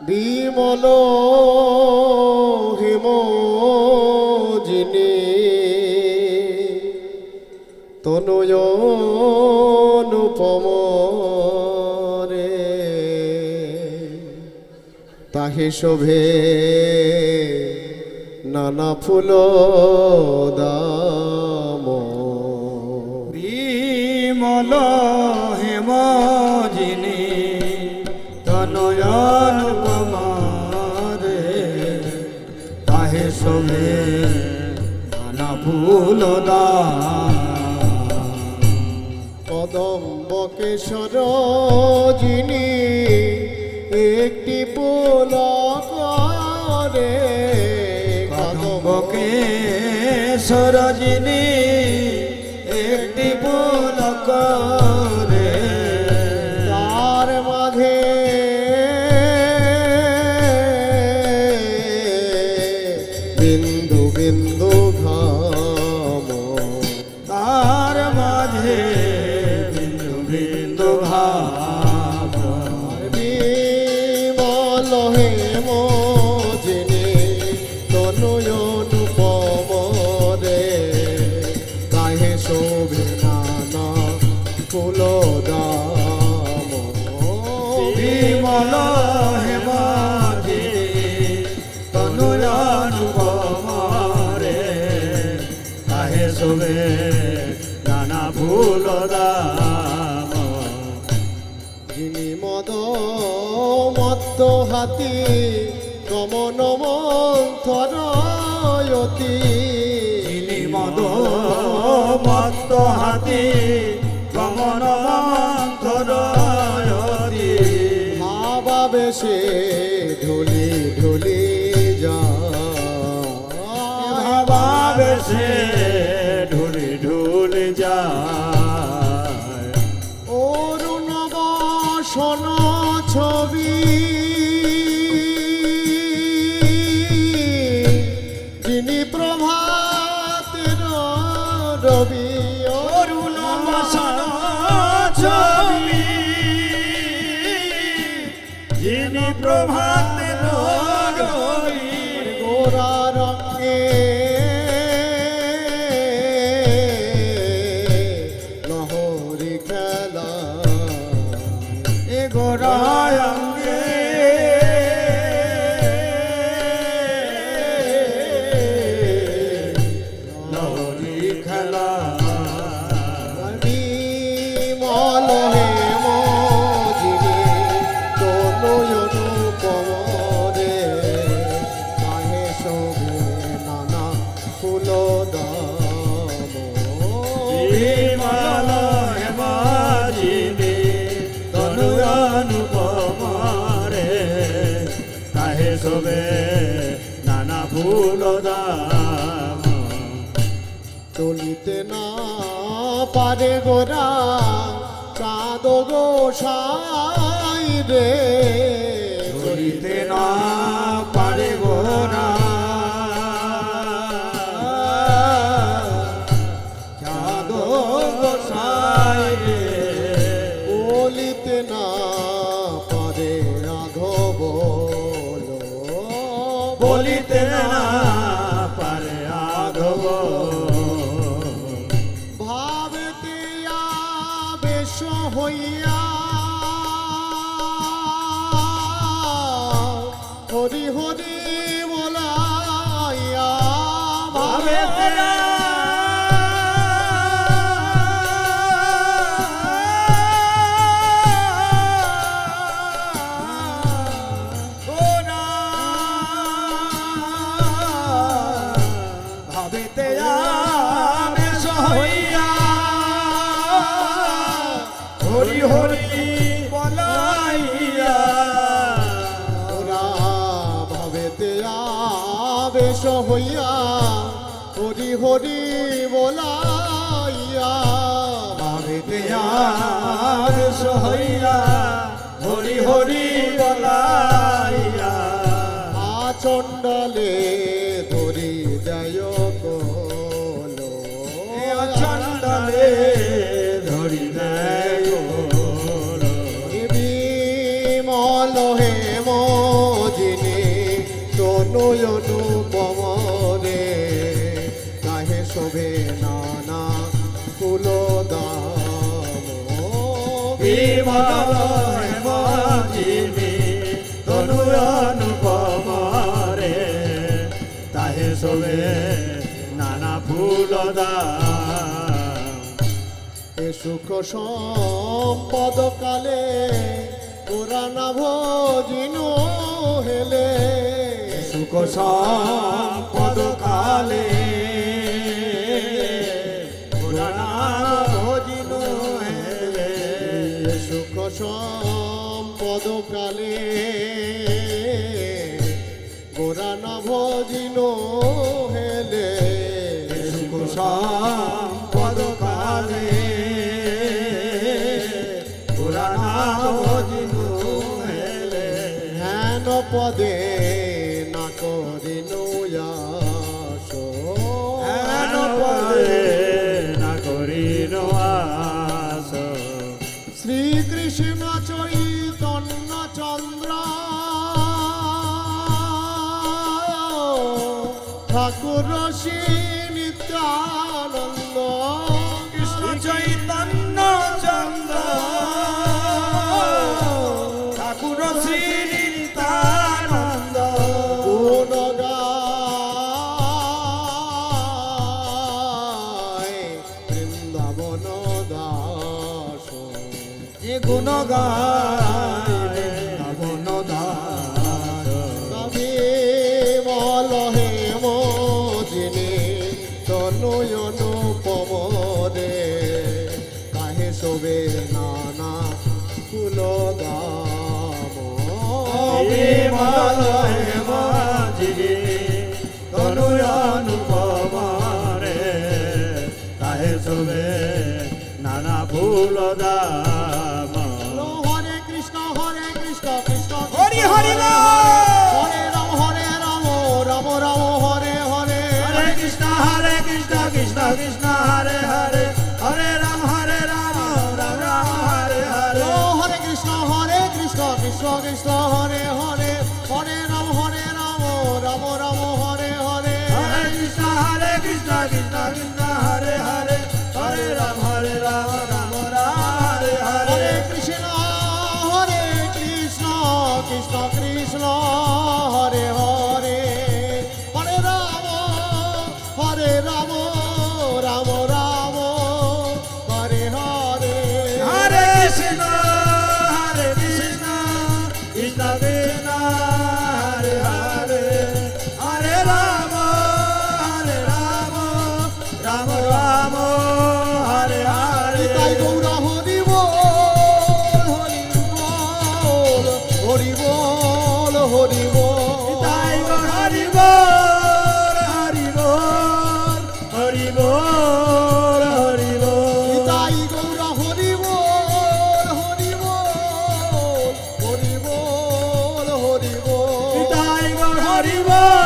বিমল হেমজিনী তনয়নুপম রে তাহে শোভে নানা ফুল দাম বিমল হেমজিনী তনয়ানুপম রে তাহে শোভে নানা ফুল দাম কদম্ব কেশর যিনি একটি পুলক রে কদম্ব কেশর যিনি একটি পুলক রে তার মাঝে বিন্দু বিন্দু ঘাম তার মাঝে বিন্দু বিন্দু ঘাম বিমল হেমজিনী তনয়নুপম রে তাহে শোভে নানা ফুল দাম বিমল হেমজিনী তনয়ানুপম রে তাহে শোভে নানা ফুল দাম যিনি মদ মত্ত হাতি গমন মন্থরয়তি যিনি মদ মত্ত হাতি গমন মন্থরয়তি ভাবাবেশে ঢুলি ঢুলি ভাবাবেশে ঢুলি ঢুলি যায় অরুণ বসন ছবি যিনি প্রভাতের রবি অরুণ বসন ছবি যিনি প্রভাতের রবি গোরা রঙে লহরি খেলা এ গোরায় অঙ্গে লহরি খেলা বিমল হেমজিনী তনয়নুপম রে তাহে শোভে নানা ফুল দাম বিমল হেমজিনী তনয়ানুপম রে তাহে শোভে নানা ফুল দাম চলিতে না পারে গোরা চাঁদ গোসাই রে চলিতে না পারে গোরা চাঁদ গোসাই রে বলিতে না পারে রাঘব বলিতে না পারে আধব ভাবেতে আবেশ হইয়া হরি হরি বলাইয়া ভাবে ভাবেতে আবেশ হইয়া হরি হরি বলাইয়া ওরা ভাবেতে আবেশ হইয়া হরি হরি বলাইয়া ভাবেতে আবেশ হইয়া হরি হরি বলাইয়া আচণ্ডালে ধরি যায় কলো চণ্ডালে ধরি দেয় বিমল হেম অনুপম রে কাহে শোভে নানা ফুল দাম বিমল হেমজিবি তনু অনুপম রে তাহে শোভে নানা ফুল দাম এ সুখ সম্পদ কালে পুরানা ভোজিন হেলে সুখ সম্পদ কালে পুরানা ভোজিন হেলে সুখ সম্পদ কালে পুরানা ভোজিন হেলে সুখ সম্পদ কালে পুরানা ভোজিন হেলে ধ্যান পদে না করিনু আস হেন পদে না করিল আস শ্রীকৃষ্ণ চৈতন্য চন্দ্র ঠাকুর শ্রী নিত্যানন্দ কৃষ্ণ চৈতন্য চন্দ্র ঠাকুর শ্রী নিত্যানন্দ গুণ গায় বৃন্দাবন দাস এ গুণ গায় বৃন্দাবন দাস বিমল হেম যিনি তনু অনুপম রে কাহে শোভে নানা ফুল দাম বিমল হেমজিবি তনু অনুপম রে তাহে শোভে নানা ফুল দাম হরে কৃষ্ণ কৃষ্ণ হরি হরি হরে রাম রাম রাম হরে হরে হরে কৃষ্ণ কৃষ্ণ কৃষ্ণ হরে হরে হরে রাম রাম রাম হরে হরে হরে কৃষ্ণ কৃষ্ণ কৃষ্ণ হরে হরে হরে রাম রাম রাম হরে হরে হরে কৃষ্ণ কৃষ্ণ কৃষ্ণ হরে হরে হরে রাম রাম রাম হরে হরে হরে কৃষ্ণ কৃষ্ণ কৃষ্ণ হরে হরে হরে রাম রাম রাম হরে হরে হরে কৃষ্ণ কৃষ্ণ কৃষ্ণ হরে হরে হরে রাম রাম রাম হরে হরে তাই গৌর হরি বল হরি বল হরি বল তাই হরি বল হরি বল হরি বল হরি বল তাই গৌর হরি বল হরি বল হরি বল হরি বল তাই হরি বল